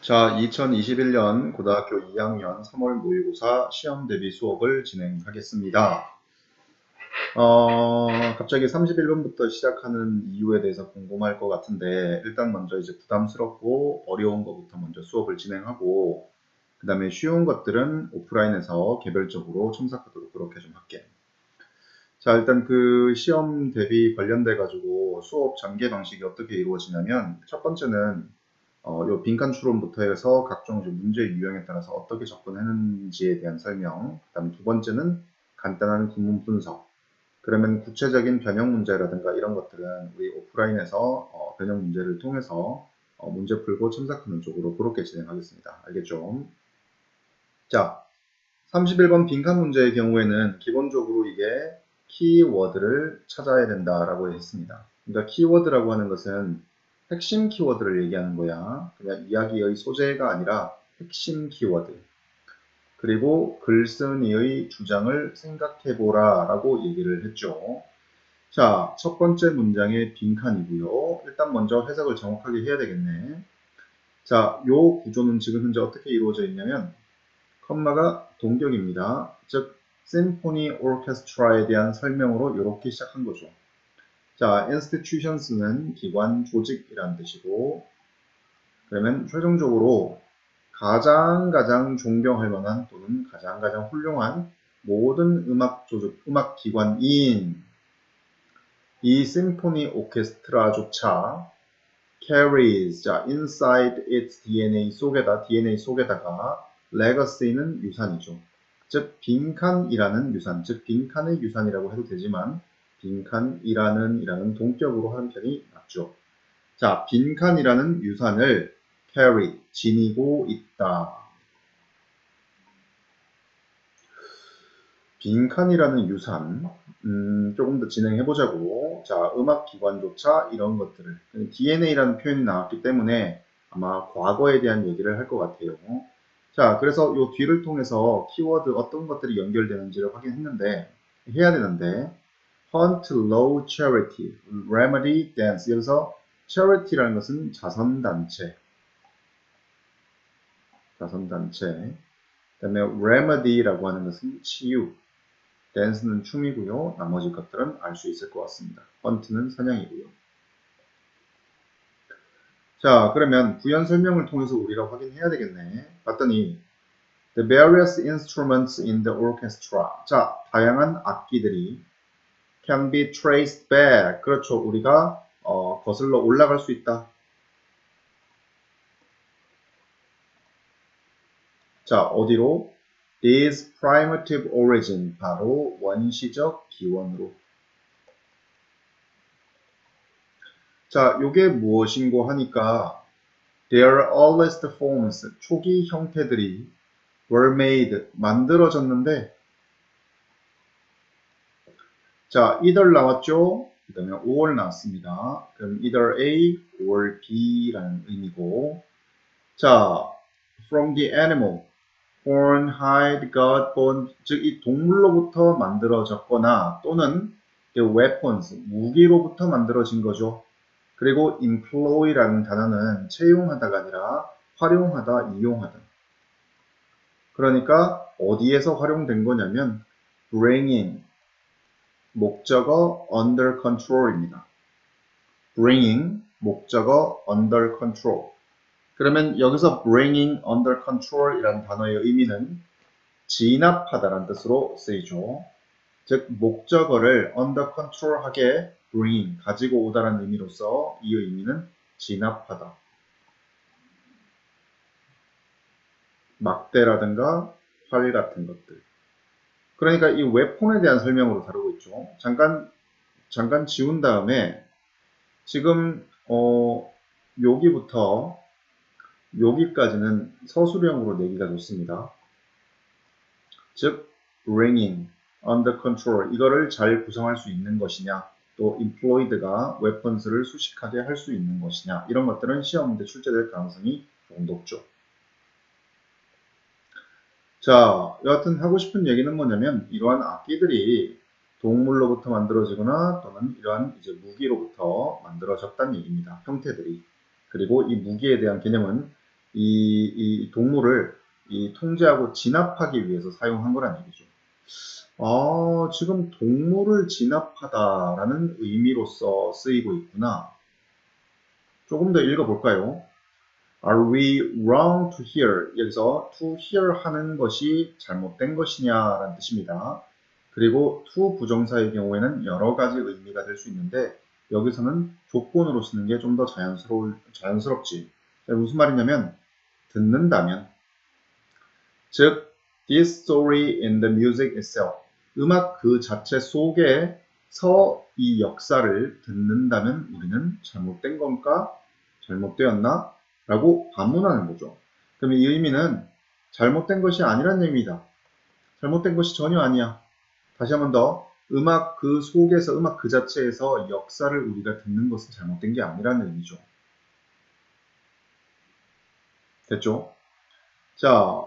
자, 2021년 고등학교 2학년 3월 모의고사 시험 대비 수업을 진행하겠습니다. 갑자기 31번부터 시작하는 이유에 대해서 궁금할 것 같은데, 일단 먼저 이제 부담스럽고 어려운 것부터 먼저 수업을 진행하고, 그 다음에 쉬운 것들은 오프라인에서 개별적으로 첨삭하도록 그렇게 좀 할게요. 자, 일단 그 시험 대비 관련돼 가지고 수업 전개 방식이 어떻게 이루어지냐면, 첫 번째는 요 빈칸 추론부터 해서 각종 문제 유형에 따라서 어떻게 접근하는지에 대한 설명, 그 다음 두 번째는 간단한 구문 분석. 그러면 구체적인 변형 문제라든가 이런 것들은 우리 오프라인에서 변형 문제를 통해서 문제 풀고 첨삭하는 쪽으로 그렇게 진행하겠습니다. 알겠죠? 자, 31번 빈칸 문제의 경우에는 기본적으로 이게 키워드를 찾아야 된다라고 했습니다. 그러니까 키워드라고 하는 것은 핵심 키워드를 얘기하는 거야. 그냥 이야기의 소재가 아니라 핵심 키워드. 그리고 글쓴이의 주장을 생각해보라 라고 얘기를 했죠. 자, 첫 번째 문장의 빈칸이고요. 일단 먼저 해석을 정확하게 해야 되겠네. 자, 요 구조는 지금 현재 어떻게 이루어져 있냐면 컴마가 동격입니다. 즉 심포니 오케스트라에 대한 설명으로 이렇게 시작한 거죠. 자, institutions는 기관, 조직이라는 뜻이고, 그러면 최종적으로 가장 존경할 만한 또는 가장 훌륭한 모든 음악 조직, 음악 기관인 이 심포니 오케스트라조차 carries, 자, inside its DNA 속에다가 legacy는 유산이죠. 즉 빈칸이라는 유산, 즉 빈칸의 유산이라고 해도 되지만 빈칸이라는 동격으로 하는 편이 맞죠. 자, 빈칸이라는 유산을 carry, 지니고 있다. 빈칸이라는 유산, 조금 더 진행해보자고. 자, 음악기관조차 이런 것들을, DNA라는 표현이 나왔기 때문에 아마 과거에 대한 얘기를 할 것 같아요. 자, 그래서 이 뒤를 통해서 키워드 어떤 것들이 연결되는지를 확인했는데, 해야 되는데, hunt, law, charity, remedy, dance. 여기서 charity라는 것은 자선단체. 그 다음에 remedy라고 하는 것은 치유. 댄스는 춤이고요. 나머지 것들은 알 수 있을 것 같습니다. 헌트는 사냥이고요. 자, 그러면 부연 설명을 통해서 우리가 확인해야 되겠네. 봤더니 The various instruments in the orchestra. 자, 다양한 악기들이 can be traced back. 그렇죠. 우리가 거슬러 올라갈 수 있다. 자, 어디로? This primitive origin. 바로 원시적 기원으로. 자, 요게 무엇인고 하니까 Their earliest forms, 초기 형태들이 were made, 만들어졌는데 자, either 나왔죠? 그 다음에 or 나왔습니다. 그럼 either A or B라는 의미고 자, from the animal, horn, hide, gut, bone, 즉 이 동물로부터 만들어졌거나 또는 the weapons, 무기로부터 만들어진 거죠. 그리고 employ라는 단어는 채용하다가 아니라 활용하다, 이용하다. 그러니까 어디에서 활용된 거냐면 bringing, 목적어 under control입니다. bringing, 목적어 under control. 그러면 여기서 bringing under control 이라는 단어의 의미는 진압하다라는 뜻으로 쓰이죠. 즉 목적어를 under control 하게 bringing, 가지고 오다라는 의미로서 이 의미는 진압하다. 막대라든가 활 같은 것들. 그러니까 이 웨폰에 대한 설명으로 다루고 있죠. 잠깐 지운 다음에 지금 여기부터 여기까지는 서술형으로 내기가 좋습니다. 즉 bringing, under control 이거를 잘 구성할 수 있는 것이냐 또 employed가 weapons를 수식하게 할 수 있는 것이냐 이런 것들은 시험 문제 출제될 가능성이 조금 높죠. 자, 여하튼 하고 싶은 얘기는 뭐냐면 이러한 악기들이 동물로부터 만들어지거나 또는 이러한 이제 무기로부터 만들어졌다는 얘기입니다. 형태들이. 그리고 이 무기에 대한 개념은 이 동물을 통제하고 진압하기 위해서 사용한 거란 얘기죠. 지금 동물을 진압하다라는 의미로서 쓰이고 있구나. 조금 더 읽어볼까요? Are we wrong to hear? 여기서 to hear 하는 것이 잘못된 것이냐라는 뜻입니다. 그리고 to 부정사의 경우에는 여러 가지 의미가 될 수 있는데 여기서는 조건으로 쓰는 게 좀 더 자연스럽지. 무슨 말이냐면 듣는다면 즉 this story in the music itself 음악 그 자체 속에서 이 역사를 듣는다면 우리는 잘못된 건가? 잘못되었나? 라고 반문하는 거죠. 그럼 이 의미는 잘못된 것이 아니란 의미다. 잘못된 것이 전혀 아니야. 다시 한 번 더 음악 그 속에서 음악 그 자체에서 역사를 우리가 듣는 것은 잘못된 게 아니라는 의미죠. 됐죠? 자,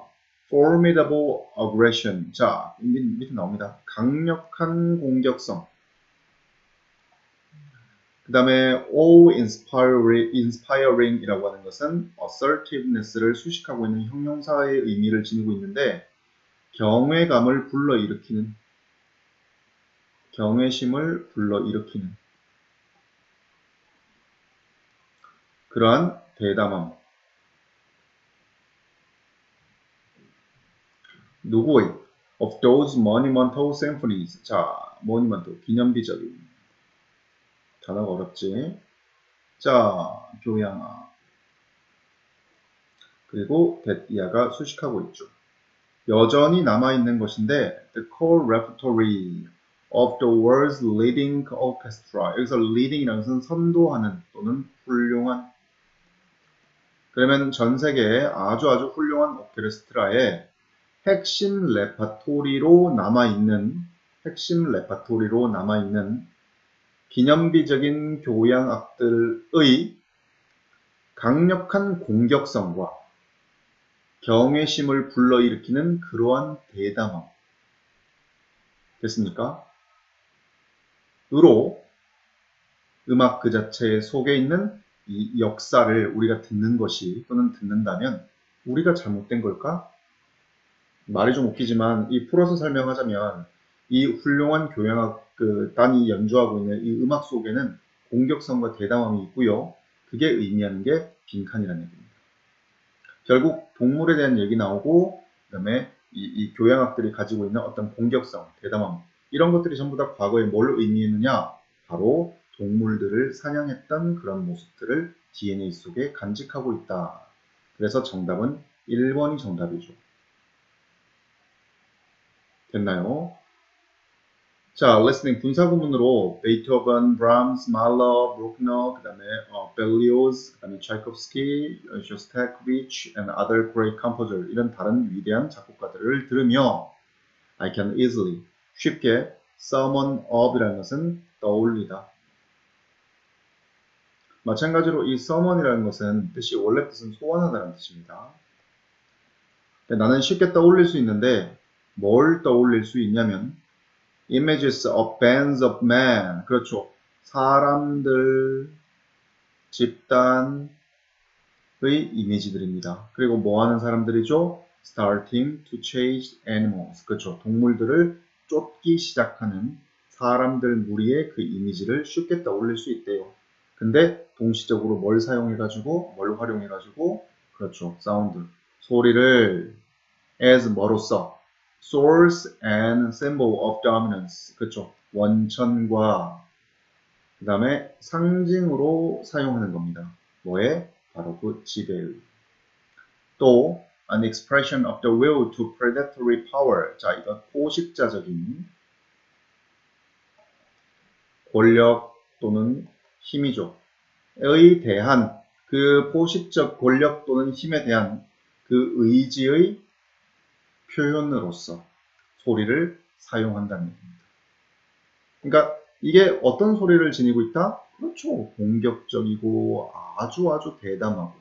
formidable aggression. 자, 밑에 나옵니다. 강력한 공격성. 그 다음에 inspiring 이라고 하는 것은 assertiveness를 수식하고 있는 형용사의 의미를 지니고 있는데 경외감을 불러일으키는 경외심을 불러일으키는 그러한 대담함. 누구의? Of those monumental symphonies. 자, monumental, 기념비적인. 단어가 어렵지. 자, 교양아. 그리고 that,이하가 수식하고 있죠. 여전히 남아있는 것인데 the core repertory of the world's leading orchestra. 여기서 leading이라는 것은 선도하는 또는 훌륭한. 그러면 전 세계의 아주 훌륭한 오케스트라의 핵심 레퍼토리로 남아있는 기념비적인 교향악들의 강력한 공격성과 경외심을 불러일으키는 그러한 대담함. 됐습니까? 으로 음악 그 자체 속에 있는 이 역사를 우리가 듣는 것이 또는 듣는다면 우리가 잘못된 걸까? 말이 좀 웃기지만 이 풀어서 설명하자면 이 훌륭한 교향악 단이 연주하고 있는 이 음악 속에는 공격성과 대담함이 있고요. 그게 의미하는 게 빈칸이라는 얘기입니다. 결국 동물에 대한 얘기 나오고 그 다음에 이 교향악들이 가지고 있는 어떤 공격성, 대담함 이런 것들이 전부 다 과거에 뭘 의미했느냐? 바로 동물들을 사냥했던 그런 모습들을 DNA 속에 간직하고 있다. 그래서 정답은 1번이 정답이죠. 됐나요? 자, listening 분사구문으로 베이토벤, 브람스, 말러, 브루크너, 그 다음에 벨리오즈, 그 다음에 차이콥스키, 쇼스타코비치, and other great composers 이런 다른 위대한 작곡가들을 들으며 I can easily, 쉽게 summon up이라는 것은 떠올리다. 마찬가지로 이 summon이라는 것은 원래 뜻은 소환하다는 뜻입니다. 나는 쉽게 떠올릴 수 있는데 뭘 떠올릴 수 있냐면 images of bands of men. 그렇죠. 사람들, 집단의 이미지들입니다. 그리고 뭐 하는 사람들이죠? Starting to chase animals. 그렇죠. 동물들을 쫓기 시작하는 사람들 무리의 그 이미지를 쉽게 떠올릴 수 있대요. 근데 동시적으로 뭘 활용해가지고 그렇죠. 사운드, 소리를 as 뭐로써 source and symbol of dominance. 그렇죠. 원천과 그 다음에 상징으로 사용하는 겁니다. 뭐에? 바로 그 지배의. 또 an expression of the will to predatory power. 자, 이건 포식자적인 권력 또는 힘이죠. 에 대한 그 포식적 권력 또는 힘에 대한 그 의지의 표현으로서 소리를 사용한다는 얘기입니다. 그러니까 이게 어떤 소리를 지니고 있다? 그렇죠. 공격적이고 아주 대담하고.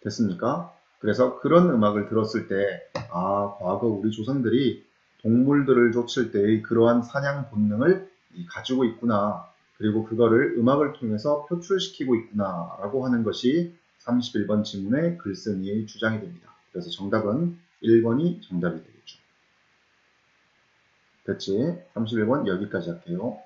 됐습니까? 그래서 그런 음악을 들었을 때 과거 우리 조상들이 동물들을 쫓을 때의 그러한 사냥 본능을 가지고 있구나. 그리고 그거를 음악을 통해서 표출시키고 있구나 라고 하는 것이 31번 지문의 글쓴이의 주장이 됩니다. 그래서 정답은 1번이 정답이 되겠죠. 됐지? 31번 여기까지 할게요.